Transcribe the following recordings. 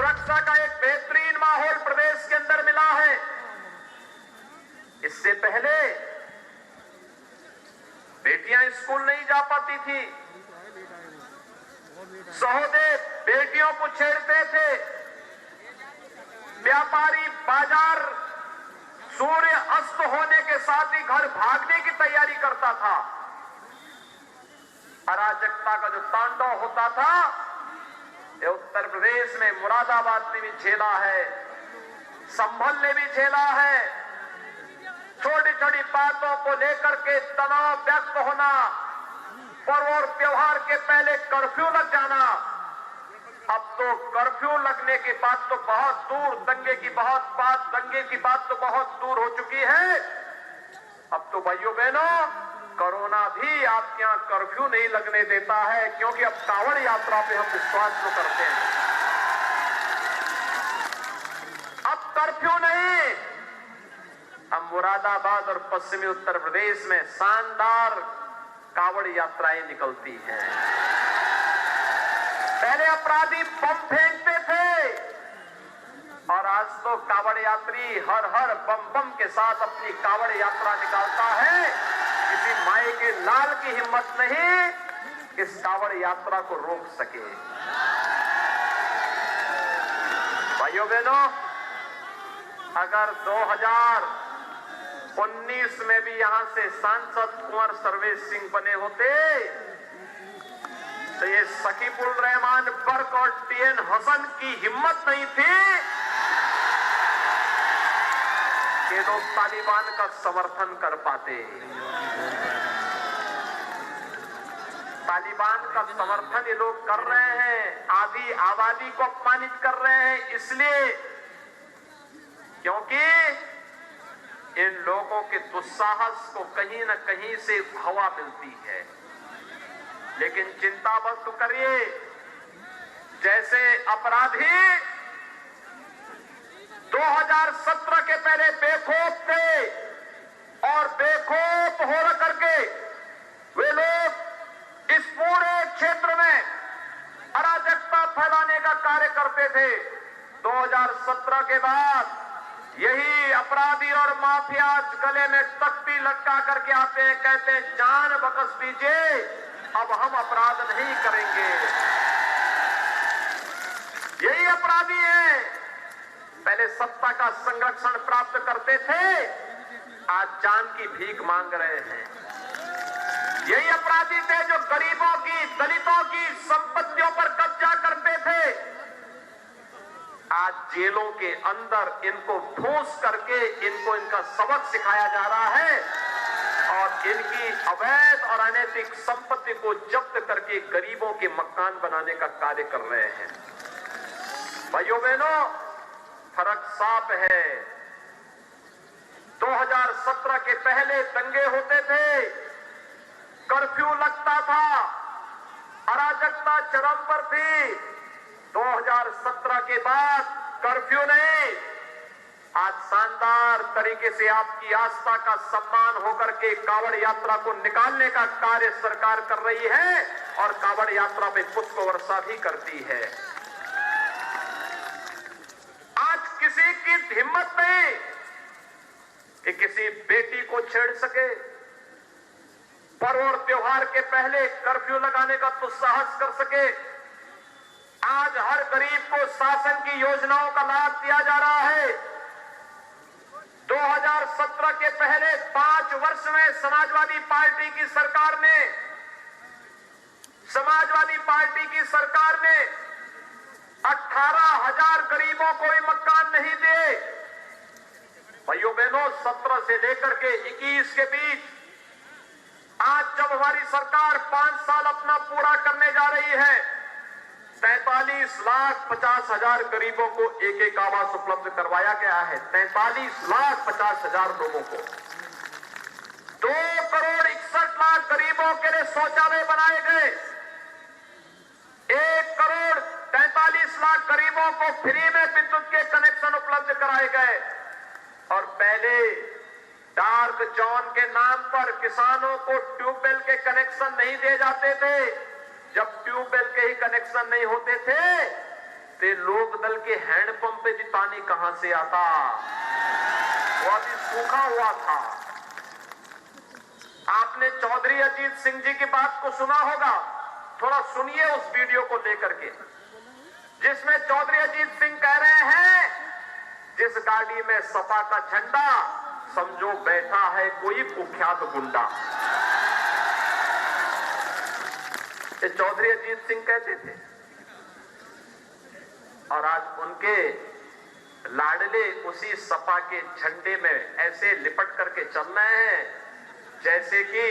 सुरक्षा का एक बेहतरीन माहौल प्रदेश के अंदर मिला है। इससे पहले बेटियां स्कूल नहीं जा पाती थी, सहोदर बेटियों को छेड़ते थे, व्यापारी बाजार सूर्य अस्त होने के साथ ही घर भागने की तैयारी करता था। अराजकता का जो तांडव होता था ये उत्तर प्रदेश में मुरादाबाद ने भी झेला है, संभल ने भी झेला है। छोटी छोटी बातों को लेकर के तनाव व्यक्त होना, पर्व और त्योहार के पहले कर्फ्यू लग जाना, अब तो कर्फ्यू लगने के बाद तो बहुत दूर, दंगे की बात तो बहुत दूर हो चुकी है। अब तो भाइयों बहनों, कोरोना भी आपके यहां कर्फ्यू नहीं लगने देता है, क्योंकि अब कांवड़ यात्रा पे हम विश्वास तो करते हैं। अब कर्फ्यू नहीं, अब मुरादाबाद और पश्चिमी उत्तर प्रदेश में शानदार कांवड़ यात्राएं निकलती हैं। पहले अपराधी बम फेंकते थे और आज तो कांवड़ यात्री हर हर बम बम के साथ अपनी कांवड़ यात्रा निकालता है। किसी माई के लाल की हिम्मत नहीं इस कांवड़ यात्रा को रोक सके। भाइयों बहनों, अगर 2019 में भी यहां से सांसद कुंवर सर्वेश सिंह बने होते तो ये सकीबुल रहमान बर्क और टीएन हसन की हिम्मत नहीं थी कि लोग तालिबान का समर्थन कर पाते। तालिबान का समर्थन ये लोग कर रहे हैं, आधी आबादी को अपमानित कर रहे हैं, इसलिए क्योंकि इन लोगों के दुस्साहस को कहीं न कहीं से हवा मिलती है। लेकिन चिंता मत करिए, जैसे अपराधी 2017 के पहले बेखौफ थे और बेखौफ हो करके वे लोग इस पूरे क्षेत्र में अराजकता फैलाने का कार्य करते थे। 2017 के बाद यही अपराधी और माफिया गले में तख्ती लटका करके आते हैं, कहते हैं जान बख्श दीजिए, अब हम अपराध नहीं करेंगे। यही अपराधी हैं, पहले सत्ता का संरक्षण प्राप्त करते थे, आज जान की भीख मांग रहे हैं। यही अपराधी थे जो गरीबों की, दलितों की संपत्तियों पर कब्जा करते थे, आज जेलों के अंदर इनको ठूस करके इनको इनका सबक सिखाया जा रहा है और इनकी अवैध और अनैतिक संपत्ति को जब्त करके गरीबों के मकान बनाने का कार्य कर रहे हैं। भाइयों बहनों, फर्क साफ है। 2017 के पहले दंगे होते थे, कर्फ्यू लगता था, अराजकता चरम पर थी। 2017 के बाद कर्फ्यू नहीं, आज शानदार तरीके से आपकी आस्था का सम्मान होकर के कांवड़ यात्रा को निकालने का कार्य सरकार कर रही है और कांवड़ यात्रा में पुष्प वर्षा भी करती है। आज किसी की हिम्मत नहीं कि किसी बेटी को छेड़ सके, पर्व और त्योहार के पहले कर्फ्यू लगाने का दुस्साहस कर सके। आज हर गरीब को शासन की योजनाओं का लाभ दिया जा रहा है। 2017 के पहले 5 वर्ष में समाजवादी पार्टी की सरकार ने 18,000 गरीबों को भी मकान नहीं दिए। भाइयों बहनों, 17 से लेकर के 21 के बीच आज जब हमारी सरकार 5 साल अपना पूरा करने जा रही है, 43,50,000 गरीबों को एक आवास उपलब्ध करवाया गया है। 43,50,000 लोगों को 2,61,00,000 गरीबों के लिए शौचालय बनाए गए। 1,43,00,000 गरीबों को फ्री में विद्युत के कनेक्शन उपलब्ध कराए गए। और पहले डार्क जोन के नाम पर किसानों को ट्यूबवेल के कनेक्शन नहीं दिए जाते थे। जब ट्यूबवेल के ही कनेक्शन नहीं होते थे ते लोक दल के हैंडपंप पे भी पानी कहां से आता? वो अभी सूखा हुआ था। आपने चौधरी अजीत सिंह जी की बात को सुना होगा, थोड़ा सुनिए उस वीडियो को लेकर के, जिसमें चौधरी अजीत सिंह कह रहे हैं जिस गाड़ी में सपा का झंडा, समझो बैठा है कोई कुख्यात गुंडा। ये चौधरी अजीत सिंह कहते थे, और आज उनके लाडले उसी सपा के झंडे में ऐसे लिपट करके चल रहे हैं जैसे कि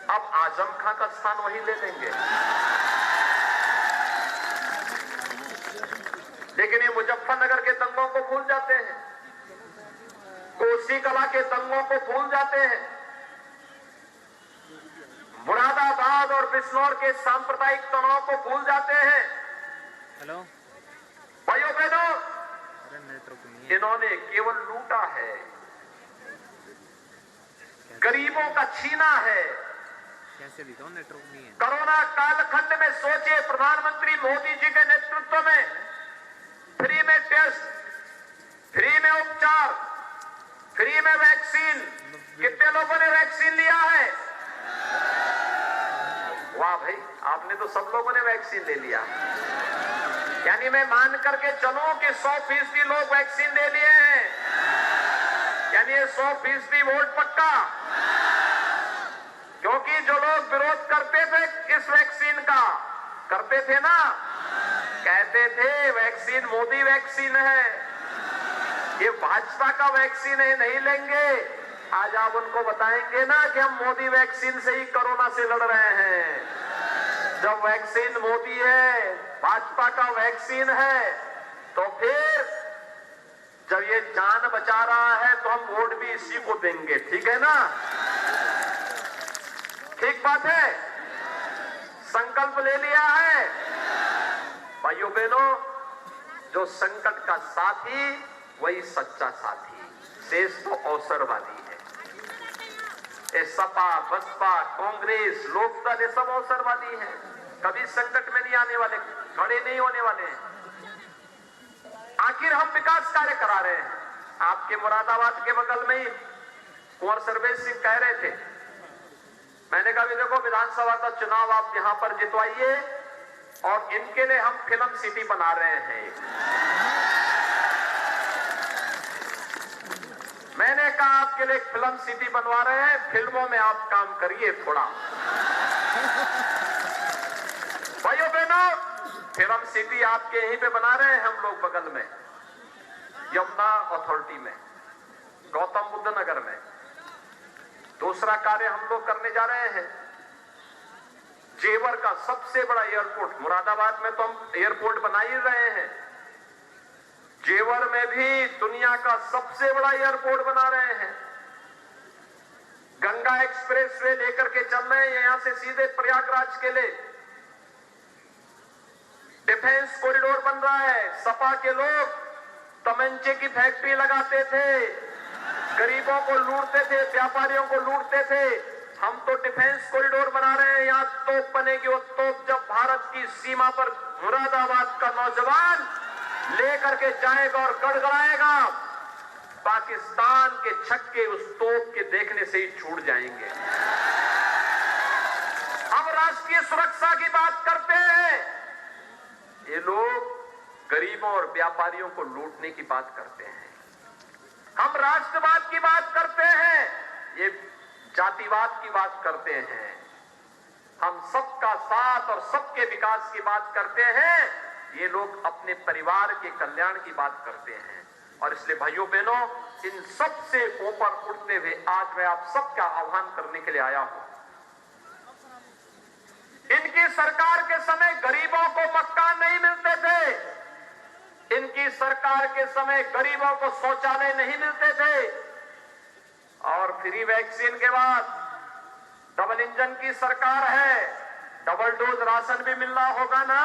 अब आजम खां का स्थान वही ले लेंगे। लेकिन ये मुजफ्फरनगर के दंगों को भूल जाते हैं, कोसी कला के दंगों को भूल जाते हैं, मुरादाबाद और बिजनौर के सांप्रदायिक तनाव को भूल जाते हैं। हेलो भाइयों बहनों, इन्होंने केवल लूटा है, गरीबों का छीना है। कैसे भी तो नेटवर्क नहीं है। कोरोना कालखंड में सोचिए, प्रधानमंत्री मोदी जी के नेतृत्व में फ्री में टेस्ट, फ्री में उपचार, फ्री में वैक्सीन। कितने लोगों ने वैक्सीन लिया है? वाह भाई, आपने तो सब लोगों ने वैक्सीन ले लिया। यानी मैं मान करके चलूं कि 100% लोग वैक्सीन ले लिए हैं, यानी 100% वोट पक्का। क्योंकि जो लोग विरोध करते थे इस वैक्सीन का, करते थे ना, कहते थे वैक्सीन मोदी वैक्सीन है, ये भाजपा का वैक्सीन है, नहीं लेंगे। आज आप उनको बताएंगे ना कि हम मोदी वैक्सीन से ही कोरोना से लड़ रहे हैं। जब वैक्सीन मोदी है, भाजपा का वैक्सीन है, तो फिर जब ये जान बचा रहा है तो हम वोट भी इसी को देंगे। ठीक है ना? ठीक बात है, संकल्प ले लिया है। भाइयों बहनों, जो संकट का साथी वही सच्चा साथी, शेष तो अवसरवादी है। ये सपा, बसपा, कांग्रेस, लोकदल, ये सब अवसरवादी हैं, कभी संकट में नहीं आने वाले, खड़े नहीं होने वाले हैं। आखिर हम विकास कार्य करा रहे हैं। आपके मुरादाबाद के बगल में ही कुंवर सर्वेश सिंह कह रहे थे, मैंने कहा देखो विधानसभा का चुनाव आप यहां पर जितवाइए और इनके लिए हम फिल्म सिटी बना रहे हैं। मैंने कहा आपके लिए फिल्म सिटी बनवा रहे हैं, फिल्मों में आप काम करिए थोड़ा। भाइयों बहनों, फिल्म सिटी आपके यहीं पे बना रहे हैं हम लोग, बगल में यमुना अथॉरिटी में, गौतम बुद्ध नगर में। दूसरा कार्य हम लोग करने जा रहे हैं, जेवर का सबसे बड़ा एयरपोर्ट, मुरादाबाद में तो हम एयरपोर्ट बना ही रहे हैं, जेवर में भी दुनिया का सबसे बड़ा एयरपोर्ट बना रहे हैं। गंगा एक्सप्रेस वे लेकर के चल रहे हैं यहां से सीधे प्रयागराज के लिए। डिफेंस कॉरिडोर बन रहा है। सपा के लोग तमंचे की फैक्ट्री लगाते थे, गरीबों को लूटते थे, व्यापारियों को लूटते थे। हम तो डिफेंस कॉरिडोर बना रहे हैं, यहां तोप बनेगी। वो तोप जब भारत की सीमा पर मुरादाबाद का नौजवान लेकर के जाएगा और गड़गड़ाएगा, पाकिस्तान के छक्के उस तोप के देखने से ही छूट जाएंगे। हम राष्ट्रीय सुरक्षा की बात करते हैं, ये लोग गरीबों और व्यापारियों को लूटने की बात करते हैं। हम राष्ट्रवाद की बात करते हैं, ये जातिवाद की बात करते हैं। हम सबका साथ और सबके विकास की बात करते हैं, ये लोग अपने परिवार के कल्याण की बात करते हैं। और इसलिए भाइयों बहनों, इन सब से ऊपर उठते हुए आज मैं आप सबका आह्वान करने के लिए आया हूं। इनकी सरकार के समय गरीबों को मकान नहीं मिलते थे, इनकी सरकार के समय गरीबों को शौचालय नहीं मिलते थे, और फ्री वैक्सीन के बाद डबल इंजन की सरकार है, डबल डोज राशन भी मिल रहा होगा ना।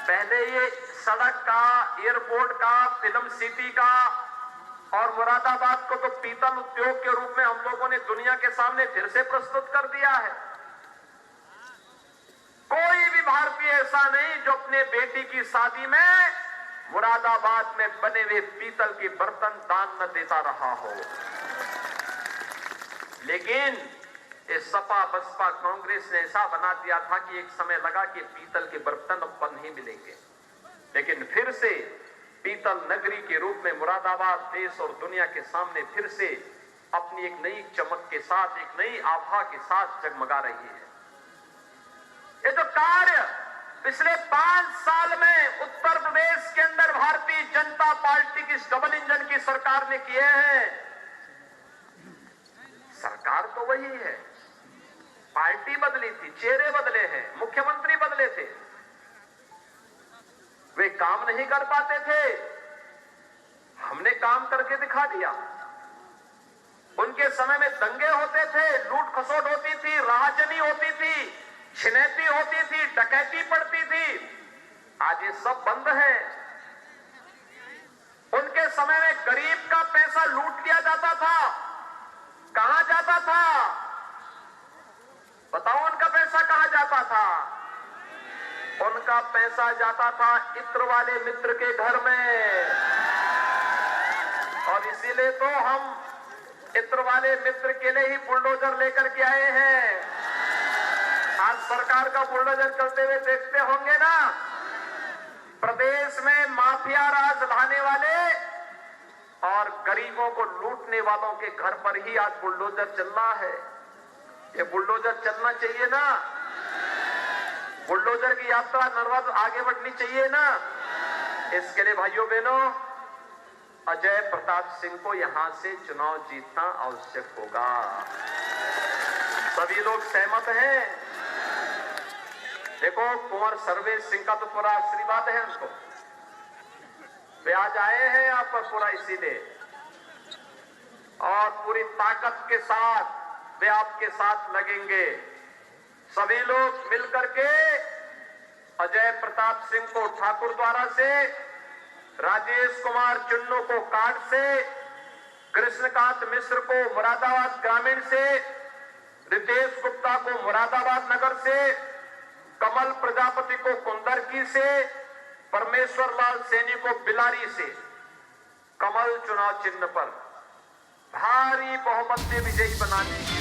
पहले ये सड़क का, एयरपोर्ट का, फिल्म सिटी का और मुरादाबाद को तो पीतल उद्योग के रूप में हम लोगों ने दुनिया के सामने फिर से प्रस्तुत कर दिया है। कोई भी भारतीय ऐसा नहीं जो अपने बेटी की शादी में मुरादाबाद में बने हुए पीतल के बर्तन दान न देता रहा हो। लेकिन इस सपा बसपा कांग्रेस ने ऐसा बना दिया था कि एक समय लगा कि पीतल के बर्तन अब नहीं मिलेंगे, लेकिन फिर से पीतल नगरी के रूप में मुरादाबाद देश और दुनिया के सामने फिर से अपनी एक नई चमक के साथ, एक नई आभा के साथ जगमगा रही है। ये जो कार्य पिछले 5 साल में उत्तर प्रदेश के अंदर भारतीय जनता पार्टी की डबल इंजन की सरकार ने किए हैं, सरकार तो वही है, पार्टी बदली थी, चेहरे बदले हैं, मुख्यमंत्री बदले थे, वे काम नहीं कर पाते थे, हमने काम करके दिखा दिया। उनके समय में दंगे होते थे, लूट खसोट होती थी, राहजनी होती थी, छिनैती होती थी, डकैती पड़ती थी, आज ये सब बंद है। उनके समय में गरीब का पैसा लूट लिया जाता था, कहां जाता था बताओ? उनका पैसा कहां जाता था? उनका पैसा जाता था इत्र वाले मित्र के घर में, और इसीलिए तो हम इत्र वाले मित्र के लिए ही बुलडोजर लेकर के आए हैं। आज सरकार का बुलडोजर चलते हुए देखते होंगे ना, प्रदेश में माफिया राज लाने वाले और गरीबों को लूटने वालों के घर पर ही आज बुलडोजर चल रहा है। ये बुलडोजर चलना चाहिए ना, बुलडोजर की यात्रा नर्वस आगे बढ़नी चाहिए ना। इसके लिए भाइयों बहनों, अजय प्रताप सिंह को यहां से चुनाव जीतना आवश्यक होगा। सभी लोग सहमत हैं? देखो, कुंवर सर्वेश सिंह का तो पूरा आशीर्वाद है उनको, वे आज आए हैं यहाँ पर पूरा इसीलिए, और पूरी ताकत के साथ वे आपके साथ लगेंगे। सभी लोग मिलकर के अजय प्रताप सिंह को ठाकुर द्वारा से, राजेश कुमार चुन्नू को काट से, कृष्णकांत मिश्र को मुरादाबाद ग्रामीण से, रितेश गुप्ता को मुरादाबाद नगर से, कमल प्रजापति को कुंदरकी से, परमेश्वर लाल सैनी को बिलारी से कमल चुनाव चिन्ह पर भारी बहुमत से विजयी बनाने